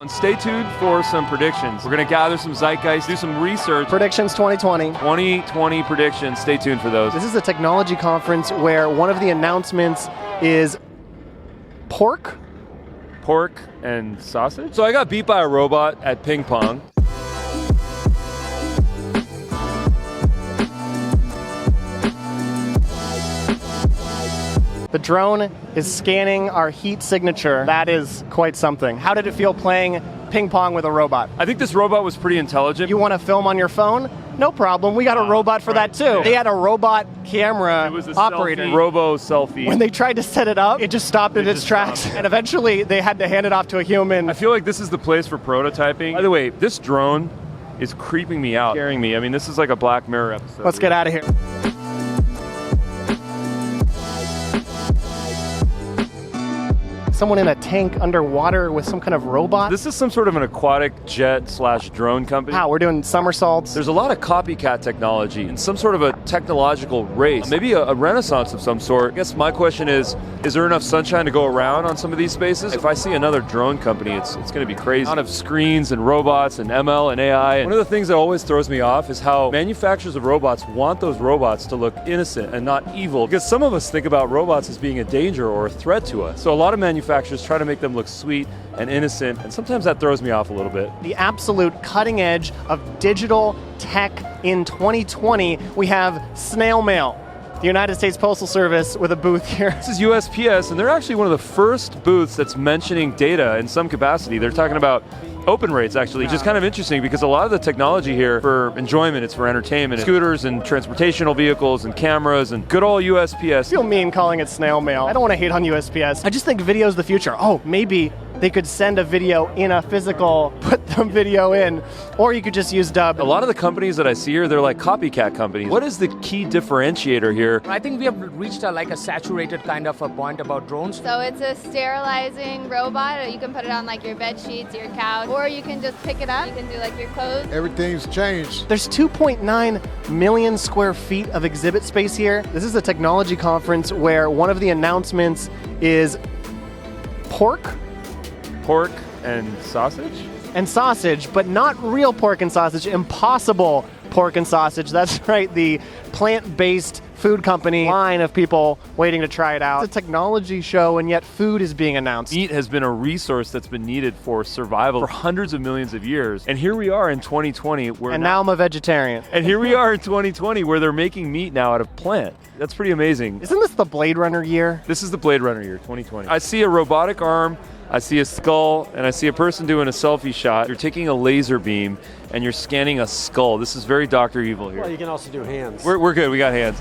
And stay tuned for some predictions. We're going to gather some zeitgeist, do some research. Predictions 2020. 2020 predictions. Stay tuned for those. This is a technology conference where one of the announcements is pork. Pork and sausage. So I got beat by a robot at ping pong. The drone is scanning our heat signature. That is quite something. How did it feel playing ping pong with a robot? I think this robot was pretty intelligent. You want to film on your phone? No problem. We got a robot for that too. Yeah. They had a robot camera It was a operator. Robo-selfie. When they tried to set it up, it just stopped in its tracks. And eventually they had to hand it off to a human. I feel like this is the place for prototyping. By the way, this drone is creeping me out, scaring me. I mean, this is like a Black Mirror episode. Let's get out of here. Someone in a tank underwater with some kind of robot. This is some sort of an aquatic jet/drone company. Wow, we're doing somersaults. There's a lot of copycat technology and some sort of a technological race, maybe a renaissance of some sort. I guess my question is there enough sunshine to go around on some of these spaces? If I see another drone company, it's going to be crazy. A lot of screens and robots and ML and AI. And one of the things that always throws me off is how manufacturers of robots want those robots to look innocent and not evil, because some of us think about robots as being a danger or a threat to us. So a lot of manufacturers try to make them look sweet and innocent, and sometimes that throws me off a little bit. The absolute cutting edge of digital tech in 2020, we have snail mail. The United States Postal Service with a booth here. This is USPS, and they're actually one of the first booths that's mentioning data in some capacity. They're talking about open rates, actually, which is kind of interesting because a lot of the technology here for enjoyment, it's for entertainment, scooters and transportational vehicles and cameras and good old USPS. I feel mean calling it snail mail. I don't want to hate on USPS. I just think video's the future. Oh, maybe they could send a video in a physical, put the video in, or you could just use Dubb. A lot of the companies that I see here, they're like copycat companies. What is the key differentiator here? I think we have reached a saturated kind of a point about drones. So it's a sterilizing robot. You can put it on like your bed sheets, your couch, or you can just pick it up. You can do like your clothes. Everything's changed. There's 2.9 million square feet of exhibit space here. This is a technology conference where one of the announcements is pork. Pork and sausage? And sausage, but not real pork and sausage, impossible pork and sausage. That's right, the plant-based food company line of people waiting to try it out. It's a technology show, and yet food is being announced. Meat has been a resource that's been needed for survival for hundreds of millions of years. And here we are in 2020. Now I'm a vegetarian. And here we are in 2020 where they're making meat now out of plant. That's pretty amazing. Isn't this the Blade Runner year? This is the Blade Runner year, 2020. I see a robotic arm, I see a skull, and I see a person doing a selfie shot. You're taking a laser beam and you're scanning a skull. This is very Dr. Evil here. Well, you can also do hands. We're good, we got hands.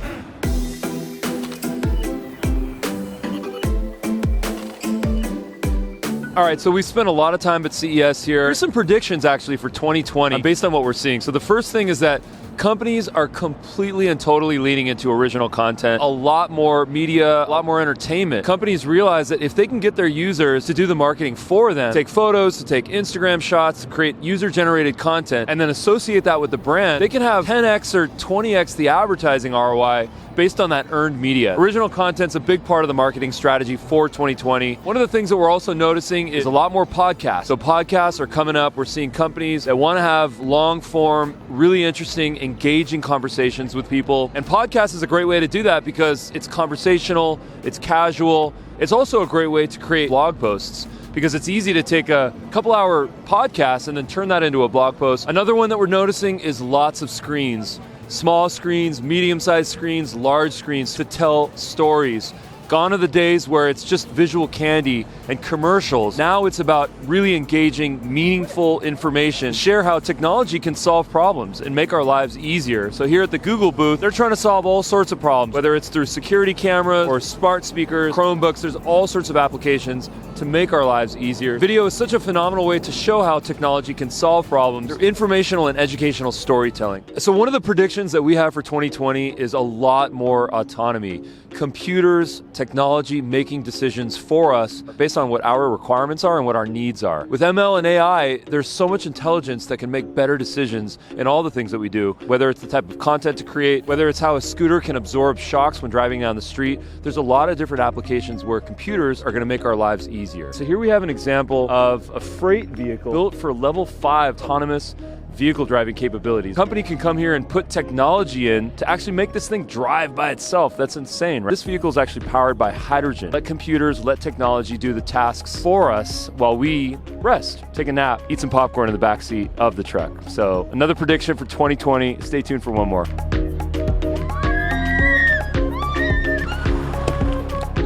All right, so we spent a lot of time at CES here. Here's some predictions actually for 2020 based on what we're seeing. So the first thing is that companies are completely and totally leaning into original content, a lot more media, a lot more entertainment. Companies realize that if they can get their users to do the marketing for them, take photos, to take Instagram shots, to create user-generated content, and then associate that with the brand, they can have 10x or 20x the advertising ROI based on that earned media. Original content's a big part of the marketing strategy for 2020. One of the things that we're also noticing is a lot more podcasts. So podcasts are coming up. We're seeing companies that want to have long-form, really interesting, engaging conversations with people. And podcast is a great way to do that because it's conversational, it's casual. It's also a great way to create blog posts because it's easy to take a couple-hour podcast and then turn that into a blog post. Another one that we're noticing is lots of screens. Small screens, medium-sized screens, large screens to tell stories. Gone are the days where it's just visual candy and commercials. Now it's about really engaging, meaningful information. Share how technology can solve problems and make our lives easier. So here at the Google booth, they're trying to solve all sorts of problems, whether it's through security cameras or smart speakers, Chromebooks, there's all sorts of applications to make our lives easier. Video is such a phenomenal way to show how technology can solve problems through informational and educational storytelling. So one of the predictions that we have for 2020 is a lot more autonomy. Computers technology making decisions for us based on what our requirements are and what our needs are. With ML and AI, there's so much intelligence that can make better decisions in all the things that we do, whether it's the type of content to create, whether it's how a scooter can absorb shocks when driving down the street. There's a lot of different applications where computers are going to make our lives easier. So here we have an example of a freight vehicle built for level 5 autonomous vehicle driving capabilities. The company can come here and put technology in to actually make this thing drive by itself. That's insane, right? This vehicle is actually powered by hydrogen. Let computers, let technology do the tasks for us while we rest, take a nap, eat some popcorn in the backseat of the truck. So another prediction for 2020. Stay tuned for one more.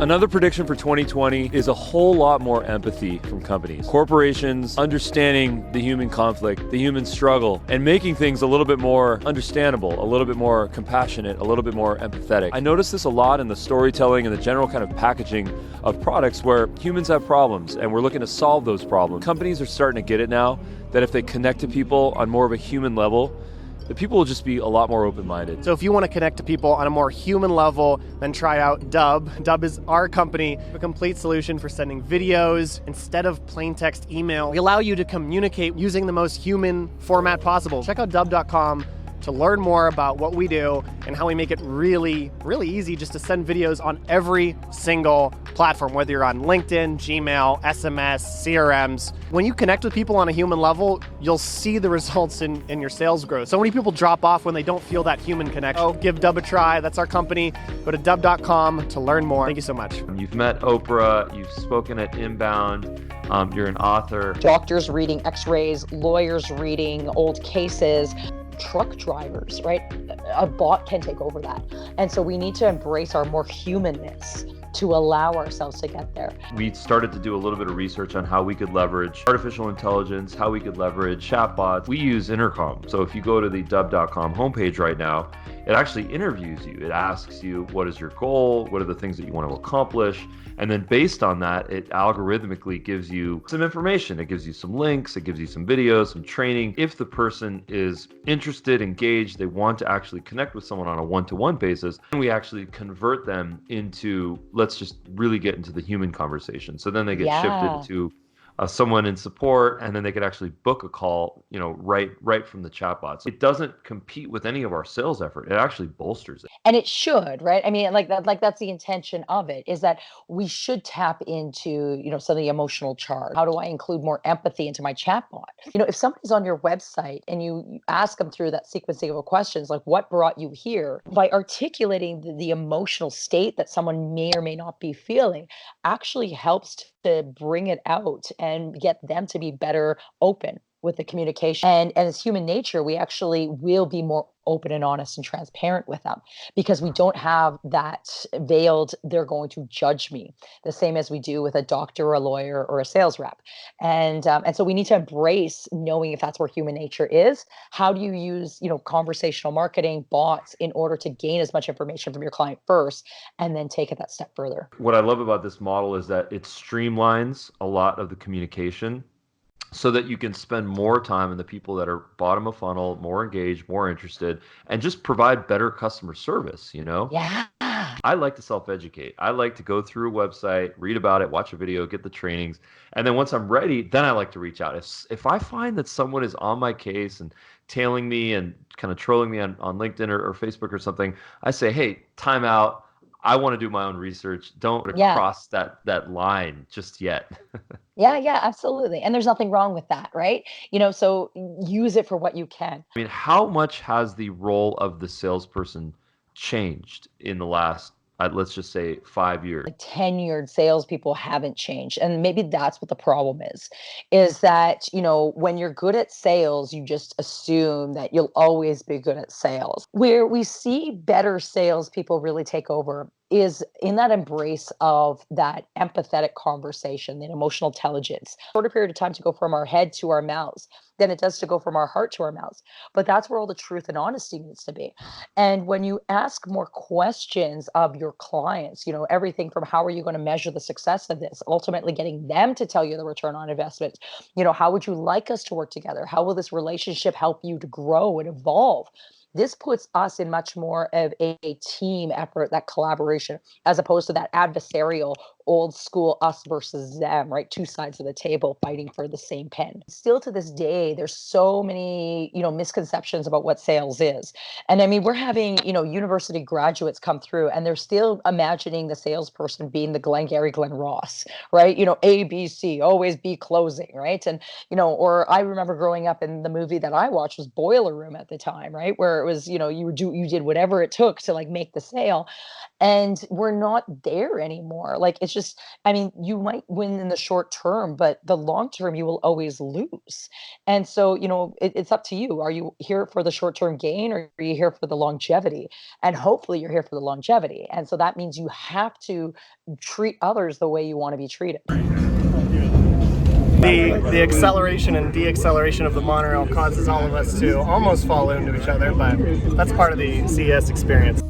Another prediction for 2020 is a whole lot more empathy from companies. Corporations understanding the human conflict, the human struggle, and making things a little bit more understandable, a little bit more compassionate, a little bit more empathetic. I notice this a lot in the storytelling and the general kind of packaging of products where humans have problems and we're looking to solve those problems. Companies are starting to get it now that if they connect to people on more of a human level, the people will just be a lot more open-minded. So if you want to connect to people on a more human level, then try out Dubb. Dubb is our company, a complete solution for sending videos instead of plain text email. We allow you to communicate using the most human format possible. Check out Dubb.com to learn more about what we do and how we make it really, really easy just to send videos on every single platform, whether you're on LinkedIn, Gmail, SMS, CRMs. When you connect with people on a human level, you'll see the results in your sales growth. So many people drop off when they don't feel that human connection. Oh, give Dubb a try. That's our company. Go to Dubb.com to learn more. Thank you so much. You've met Oprah, you've spoken at Inbound, you're an author. Doctors reading x-rays, lawyers reading old cases, truck drivers, right? A bot can take over that. And so we need to embrace our more humanness to allow ourselves to get there. We started to do a little bit of research on how we could leverage artificial intelligence, how we could leverage chatbots. We use Intercom. So if you go to the Dubb.com homepage right now, it actually interviews you. It asks you, what is your goal? What are the things that you want to accomplish? And then based on that, it algorithmically gives you some information. It gives you some links, it gives you some videos, some training. If the person is interested, engaged, they want to actually connect with someone on a one-to-one basis, then we actually convert them into, let's just really get into the human conversation. So then they get shifted to someone in support, and then they could actually book a call, right from the chatbots. It doesn't compete with any of our sales effort. It actually bolsters it. And it should, right? I mean, that's the intention of it, is that we should tap into, some of the emotional charge. How do I include more empathy into my chatbot? If somebody's on your website and you ask them through that sequencing of questions, like what brought you here, by articulating the emotional state that someone may or may not be feeling, actually helps to bring it out and get them to be better open with the communication. And as human nature, we actually will be more open and honest and transparent with them because we don't have that veiled, they're going to judge me, the same as we do with a doctor or a lawyer or a sales rep. And so we need to embrace knowing if that's where human nature is. How do you use, conversational marketing, bots, in order to gain as much information from your client first and then take it that step further? What I love about this model is that it streamlines a lot of the communication, so that you can spend more time on the people that are bottom of funnel, more engaged, more interested, and just provide better customer service, Yeah. I like to self-educate. I like to go through a website, read about it, watch a video, get the trainings. And then once I'm ready, then I like to reach out. If I find that someone is on my case and tailing me and kind of trolling me on LinkedIn or Facebook or something, I say, hey, time out. I want to do my own research. Don't cross that line just yet. Yeah, absolutely. And there's nothing wrong with that, right? So use it for what you can. I mean, how much has the role of the salesperson changed in the last, let's just say 5 years? Tenured salespeople haven't changed. And maybe that's what the problem is that, when you're good at sales, you just assume that you'll always be good at sales. Where we see better salespeople really take over is in that embrace of that empathetic conversation, that emotional intelligence. Shorter period of time to go from our head to our mouths than it does to go from our heart to our mouths. But that's where all the truth and honesty needs to be. And when you ask more questions of your clients, everything from how are you going to measure the success of this, ultimately getting them to tell you the return on investment, how would you like us to work together? How will this relationship help you to grow and evolve? This puts us in much more of a team effort, that collaboration, as opposed to that adversarial old school us versus them, right? Two sides of the table fighting for the same pen. Still to this day, there's so many, misconceptions about what sales is. And I mean, we're having, university graduates come through and they're still imagining the salesperson being the Glengarry Glen Ross, right? ABC, always be closing, right? And, or I remember growing up in the movie that I watched was Boiler Room at the time, right? Where it was, you did whatever it took to like make the sale. And we're not there anymore. Like, it's just, I mean, you might win in the short term, but the long term, you will always lose. And so, it's up to you. Are you here for the short term gain, or are you here for the longevity? And hopefully you're here for the longevity. And so that means you have to treat others the way you want to be treated. The acceleration and deacceleration of the monorail causes all of us to almost fall into each other, but that's part of the CES experience.